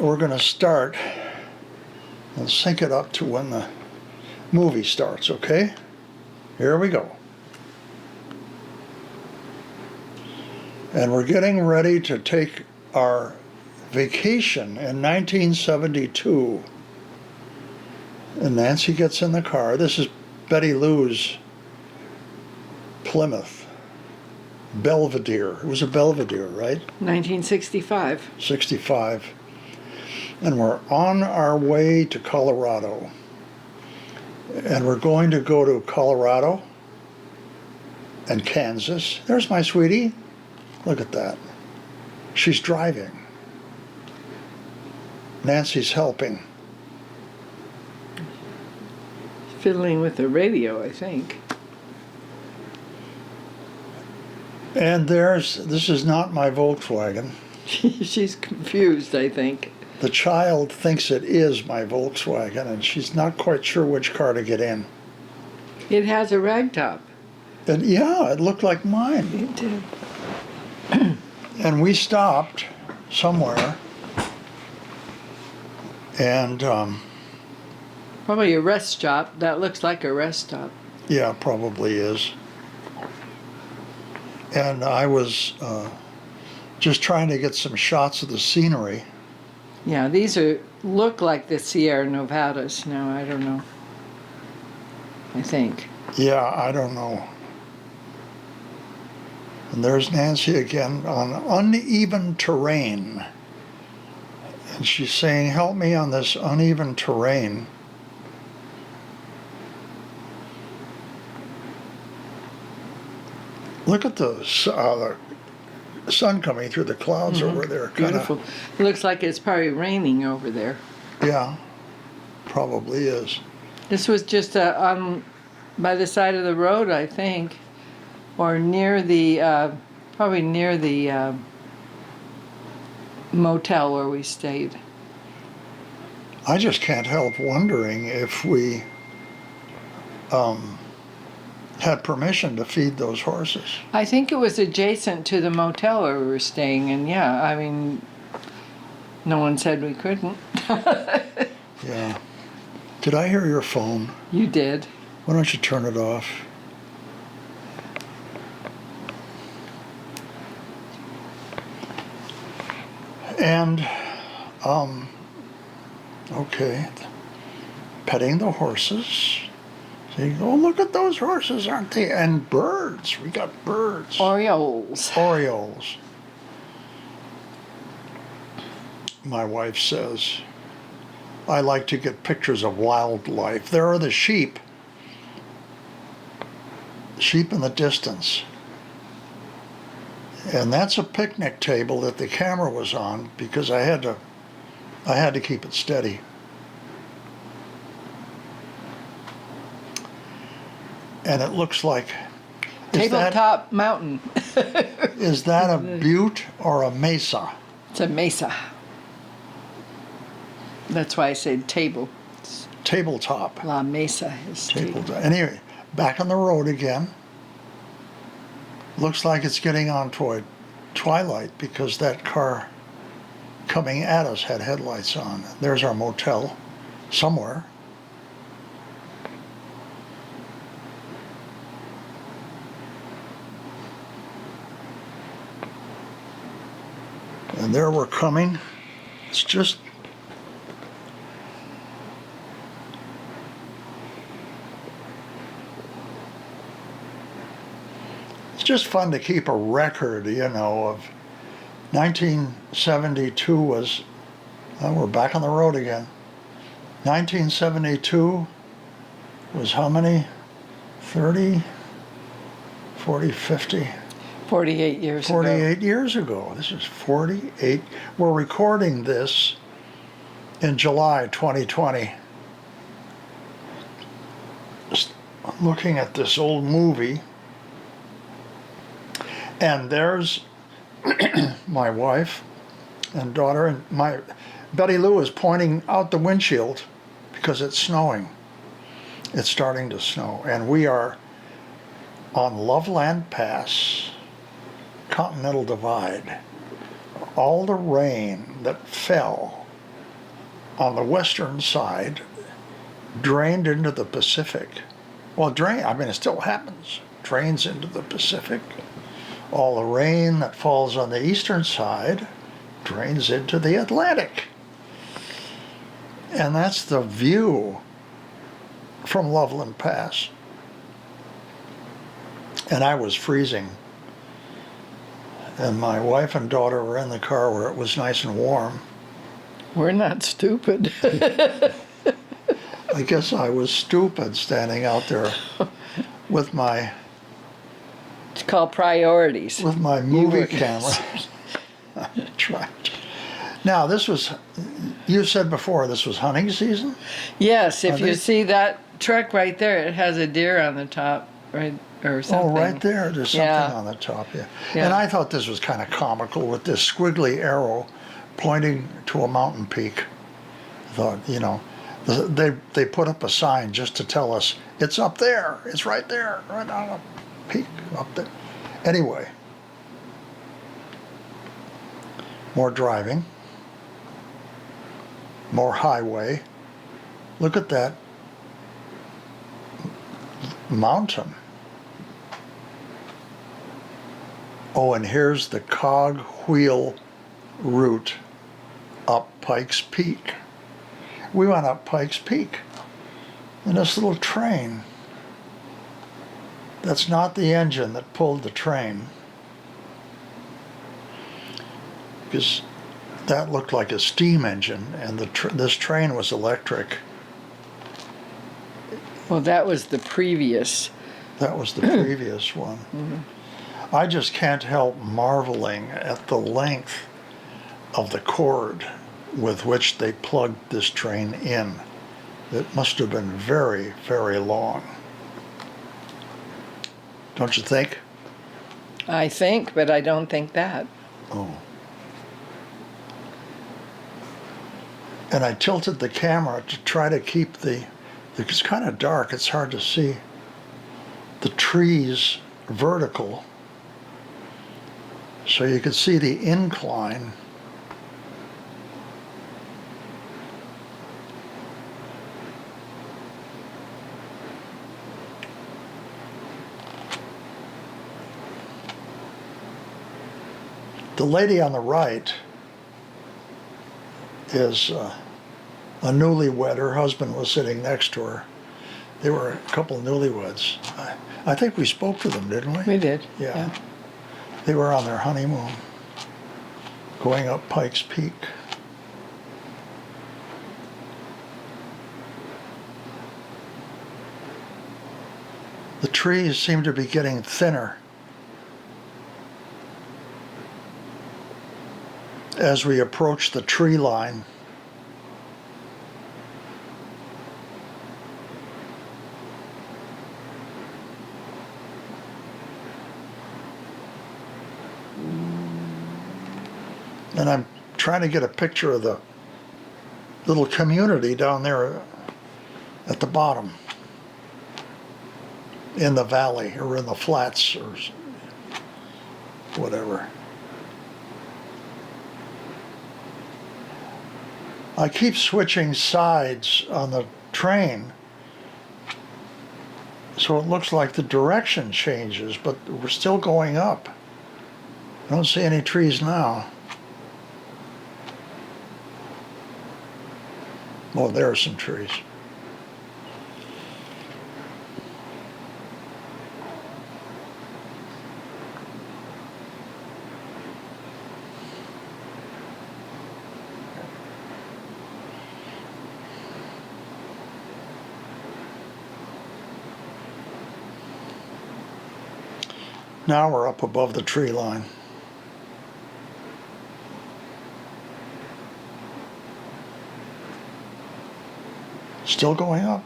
we're going to start and sync it up to when the movie starts, okay? Here we go. And we're getting ready to take our vacation in 1972. And Nancy gets in the car. This is Betty Lou's Plymouth Belvedere. It was a Belvedere, right? 1965. 65. And we're on our way to Colorado. And we're going to go to Colorado and Kansas. There's my sweetie. Look at that. She's driving. Nancy's helping. Fiddling with the radio, I think. And this is not my Volkswagen. She's confused, I think. The child thinks it is my Volkswagen, and she's not quite sure which car to get in. It has a ragtop. And yeah, it looked like mine. It did. And we stopped somewhere, and Probably a rest stop. That looks like a rest stop. yeah, probably is. And I was just trying to get some shots of the scenery. Yeah, these look like the Sierra Nevadas now. I don't know. I think. Yeah, I don't know. And there's Nancy again on uneven terrain. And she's saying, help me on this uneven terrain. Look at the sun coming through the clouds over there. Beautiful. It looks like it's probably raining over there. Yeah, probably is. This was just by the side of the road, I think, or near the, probably near the motel where we stayed. I just can't help wondering if we had permission to feed those horses. I think it was adjacent to the motel where we were staying, and yeah, I mean, no one said we couldn't. Yeah. Did I hear your phone? You did. Why don't you turn it off? And, okay, petting the horses. See, oh, look at those horses, aren't they? And birds. We got birds. Orioles. Orioles. My wife says, I like to get pictures of wildlife. There are the sheep. Sheep in the distance. And that's a picnic table that the camera was on because I had to keep it steady. And it looks like Tabletop mountain. is that a butte or a mesa? It's a mesa. That's why I said table. It's Tabletop. La Mesa is table. Tabletop. Anyway, back on the road again. Looks like it's getting on toward twilight because that car coming at us had headlights on. There's our motel somewhere. And there we're coming. It's just fun to keep a record, you know, of 1972 was, we're back on the road again. 1972 was how many? 30, 40, 50? 48 years ago. 48 years ago. This is 48. We're recording this in July 2020. Just looking at this old movie. And there's my wife and daughter, and Betty Lou is pointing out the windshield because it's snowing. It's starting to snow. And we are on Loveland Pass, Continental Divide. All the rain that fell on the western side drained into the Pacific. Well, I mean, it still happens. Drains into the Pacific. All the rain that falls on the eastern side drains into the Atlantic. And that's the view from Loveland Pass. And I was freezing. And my wife and daughter were in the car where it was nice and warm. We're not stupid. I guess I was stupid standing out there with my It's called priorities. movie were- camera. Tried. Now you said before this was hunting season? Yes, if Are you they- see that truck right there, it has a deer on the top, right, or something. Oh, right there. There's something Yeah. on the top, yeah. Yeah. And I thought this was kind of comical with this squiggly arrow pointing to a mountain peak. I thought, they put up a sign just to tell us it's up there. It's right there, right on a peak up there. Anyway, more driving, more highway. Look at that mountain. Oh, and here's the cogwheel route up Pikes Peak. We went up Pikes Peak in this little train. That's not the engine that pulled the train, because that looked like a steam engine, and this train was electric. Well, that was the previous. That was the previous one. I just can't help marveling at the length of the cord with which they plugged this train in. It must have been very, very long. Don't you think? I think, but I don't think that. Oh. And I tilted the camera to try to keep it's kind of dark, it's hard to see, the trees vertical, so you could see the incline. The lady on the right is a newlywed. Her husband was sitting next to her. They were a couple of newlyweds. I think we spoke to them, didn't we? We did. Yeah. They were on their honeymoon, going up Pikes Peak. The trees seem to be getting thinner as we approach the tree line. And I'm trying to get a picture of the little community down there at the bottom, in the valley or in the flats or whatever. I keep switching sides on the train, so it looks like the direction changes, but we're still going up. I don't see any trees now. Oh, there are some trees. Now we're up above the tree line. Still going up.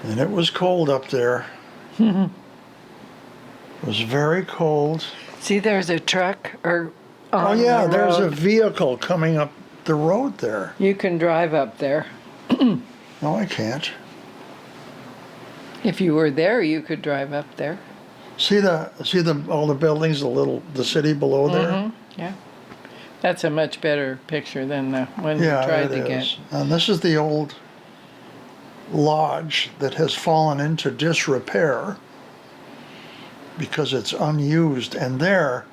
And it was cold up there. It was very cold. See, there's a truck or Oh on yeah, the there's a road. vehicle coming up the road there. You can drive up there. No, I can't. If you were there, you could drive up there. See the all the buildings, the city below there? Yeah. That's a much better picture than the one Yeah, you tried it to get. is. And this is the old lodge that has fallen into disrepair because it's unused. And there,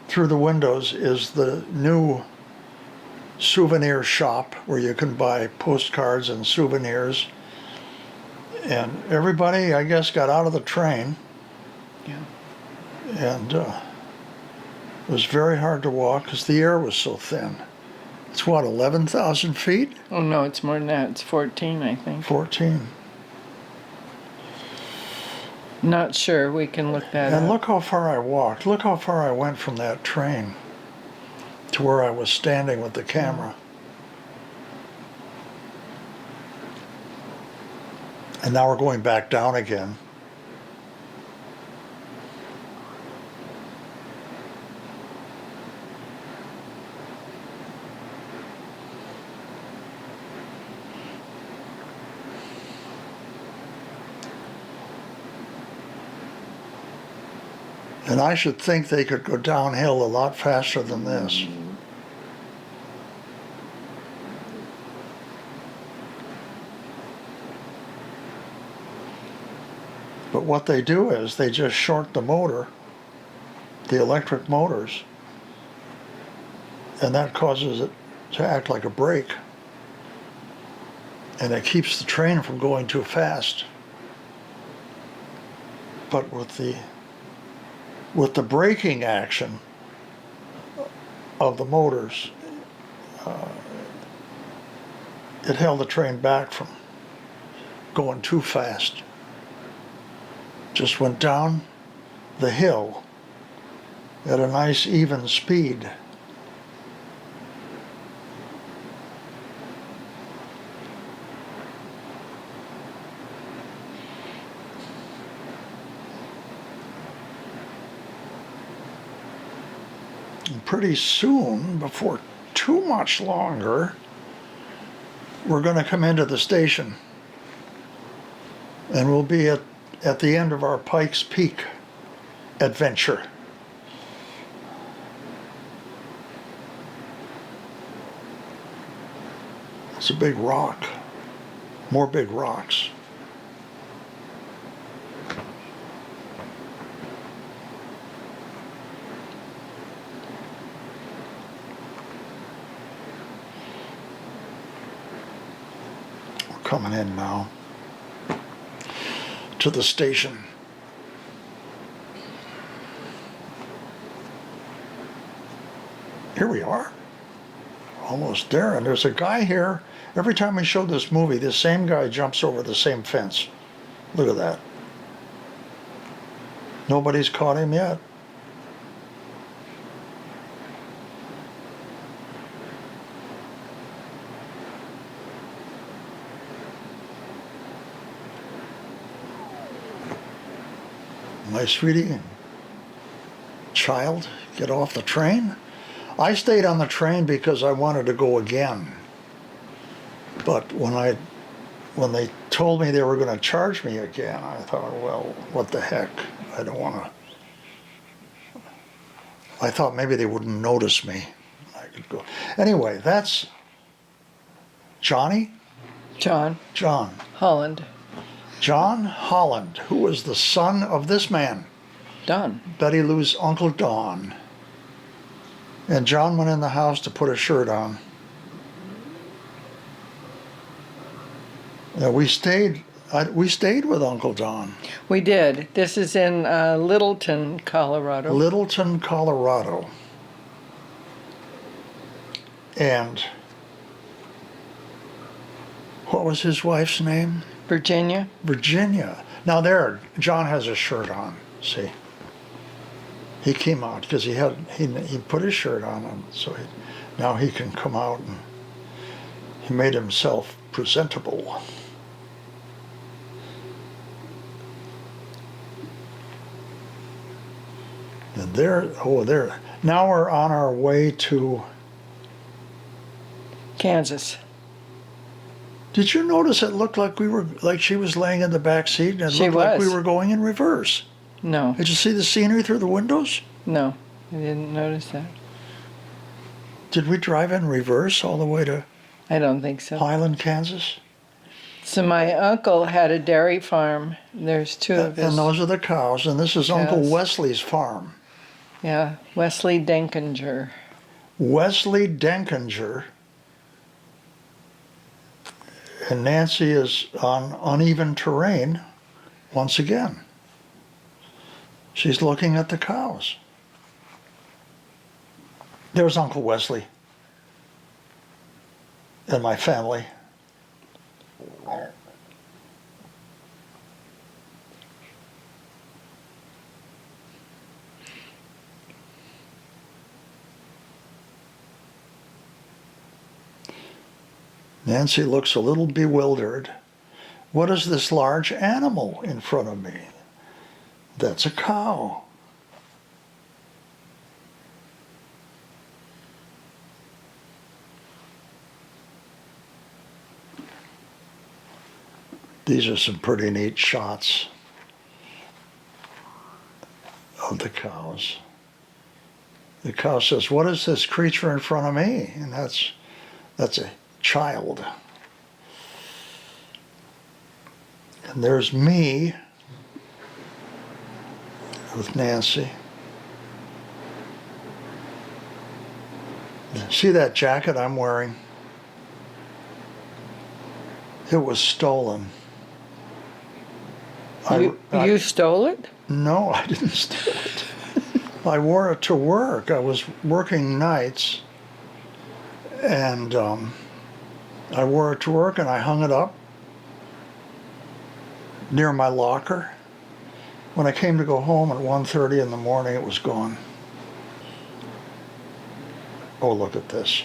through the windows, is the new souvenir shop where you can buy postcards and souvenirs. And everybody, I guess, got out of the train. Yeah. And it was very hard to walk because the air was so thin. It's what, 11,000 feet? Oh no, it's more than that. It's 14, I think. 14. Not sure. We can look that And up. look how far I walked. Look how far I went from that train to where I was standing with the camera. And now we're going back down again. And I should think they could go downhill a lot faster than this. But what they do is they just short the motor, the electric motors, and that causes it to act like a brake. And it keeps the train from going too fast. But with the braking action of the motors, it held the train back from going too fast. Just went down the hill at a nice even speed. And pretty soon, before too much longer, we're going to come into the station. And we'll be at the end of our Pikes Peak adventure. It's a big rock. More big rocks. We're coming in now to the station. Here we are, almost there, and there's a guy here. Every time we show this movie, this same guy jumps over the same fence. Look at that. Nobody's caught him yet. My sweetie, child, get off the train. I stayed on the train because I wanted to go again. But when they told me they were going to charge me again, I thought, well, what the heck? I don't want to. I thought maybe they wouldn't notice me. I could go. Anyway, that's Johnny? John John. Holland. John Holland, who was the son of this man, Don. Betty Lou's Uncle Don. And John went in the house to put a shirt on. Yeah, we stayed with Uncle Don. We did. This is in Littleton, Colorado. Littleton, Colorado. And what was his wife's name? Virginia. Virginia. Now there, John has a shirt on, see? He came out because he put his shirt on him, so now he can come out and he made himself presentable. And there. Now we're on our way to. Kansas. Did you notice it looked like she was laying in the back seat and it She looked like we was. were going in reverse? No, Did you see the scenery through the windows? no, I didn't notice that. Did we drive in reverse all the way to I don't think so. Highland, Kansas? So my uncle had a dairy farm. There's two of his. And those are the cows, and this is Uncle Yes. Wesley's farm. Yeah, Wesley Denkinger. Wesley Denkinger. And Nancy is on uneven terrain once again. She's looking at the cows. There's Uncle Wesley and my family. Nancy looks a little bewildered. What is this large animal in front of me? That's a cow. These are some pretty neat shots of the cows. The cow says, "What is this creature in front of me?" And that's a child. And there's me with Nancy. See that jacket I'm wearing? It was stolen. You stole it? No, I didn't steal it. I wore it to work. I was working nights, and I wore it to work, and I hung it up near my locker. When I came to go home at 1:30 in the morning, it was gone. Oh, look at this.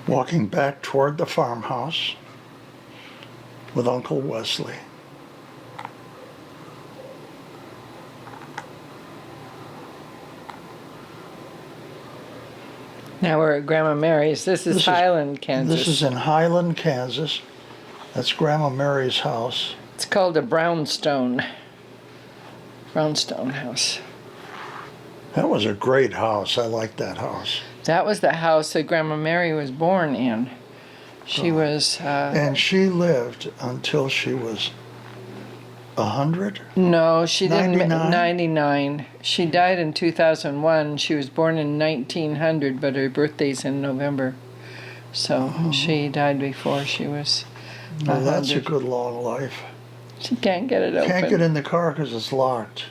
Walking back toward the farmhouse with Uncle Wesley. Now we're at Grandma Mary's. This is Highland, Kansas. This is in Highland, Kansas. That's Grandma Mary's house. It's called a brownstone. Brownstone house. That was a great house. I liked that house. That was the house that Grandma Mary was born in. She was. And she lived until she was 100? No, she didn't. 99? 99. She died in 2001. She was born in 1900, but her birthday's in November. So she died before she was. Well, that's a 100. good long life. She can't get it open. Can't get in the car because it's locked.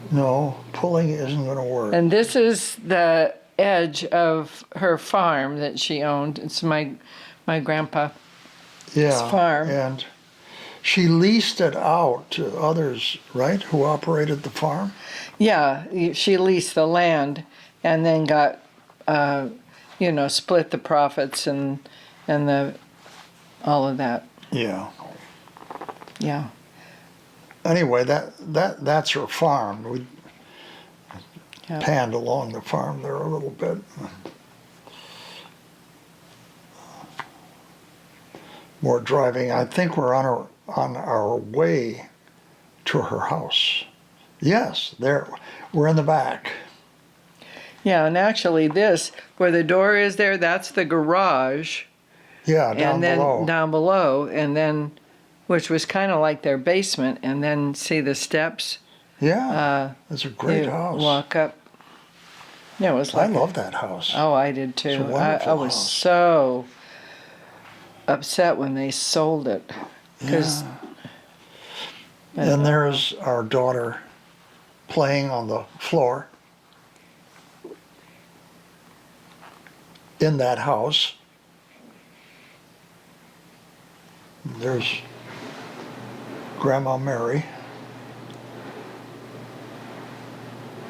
No, pulling isn't going to work. And this is the edge of her farm that she owned. It's my grandpa's farm. And she leased it out to others, right, who operated the farm? Yeah, she leased the land and then got, split the profits and all of that. Yeah. Yeah. Anyway, that's her farm. We Yeah. panned along the farm there a little bit. More driving. I think we're on on our way to her house. Yes, there, we're in the back. Yeah, and actually this, where the door is there, that's the garage. Yeah, down and then below. down below, and then, which was kind of like their basement, and then see the steps. Yeah, it's a great You house. walk up. Yeah, it was I like. love that house. Oh, I did It's too. a I wonderful was house. so upset when they sold it. 'Cause- Yeah. And there's our daughter playing on the floor in that house. There's Grandma Mary,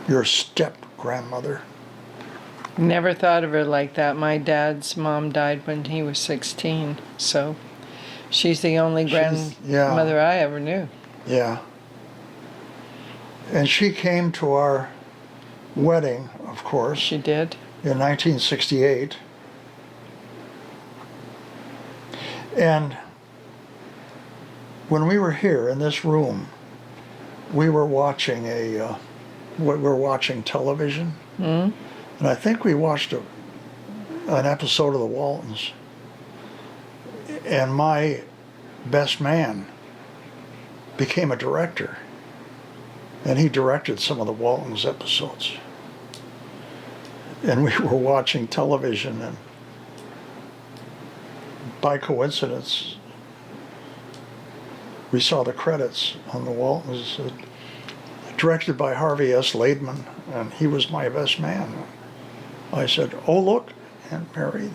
your step-grandmother. Never thought of her like that. My dad's mom died when he was 16, so she's the only She's- grandmother I ever knew. Yeah. And she came to our wedding, of course, She did. in 1968. And when we were here in this room, we were watching television, Hmm? and I think we watched an episode of The Waltons. And my best man became a director, and he directed some of the Waltons episodes. And we were watching television, and by coincidence, we saw the credits on the Waltons, directed by Harvey S. Laidman, and he was my best man. I said, "Oh, look, Aunt Mary,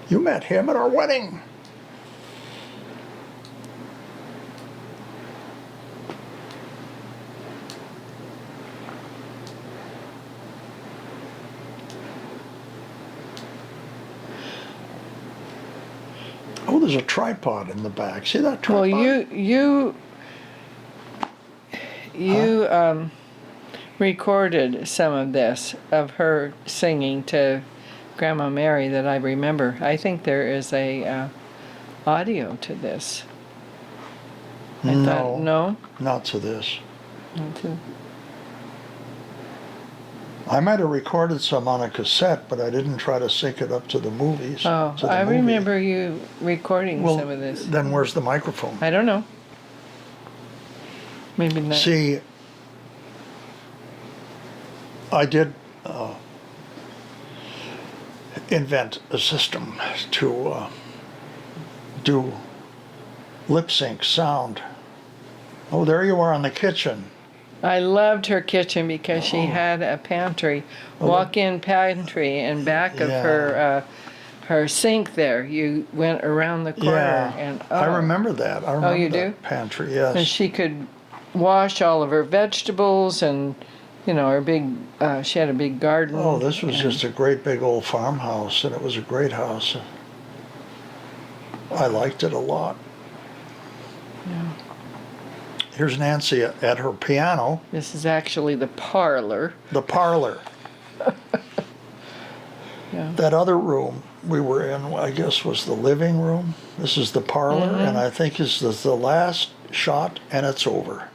you met him at our wedding." Oh, there's a tripod in the back. See that tripod? Well, you recorded some of this, of her singing to Grandma Mary, that I remember. I think there is a audio to this. I No, thought, no? not to this. Not to- I might have recorded some on a cassette, but I didn't try to sync it up to the movies. Oh, to the I movie. remember you recording Well, some of this. then where's the microphone? I don't know. Maybe not. See, I did invent a system to do lip sync sound. Oh, there you are in the kitchen. I loved her kitchen because she Oh. had a pantry, walk-in pantry, and back of Yeah. her sink there, you went around the corner, Yeah, and I remember that. I remember you that do? pantry. Yes. and she could wash all of her vegetables, and her big. She had a big garden. Oh, this was and- just a great big old farmhouse, and it was a great house. I liked it a lot. Here's Nancy at her piano, This is actually the parlor. the parlor. Yeah. That other room we were in, I guess, was the living room. This is the parlor, and I think this is the last shot, and it's over.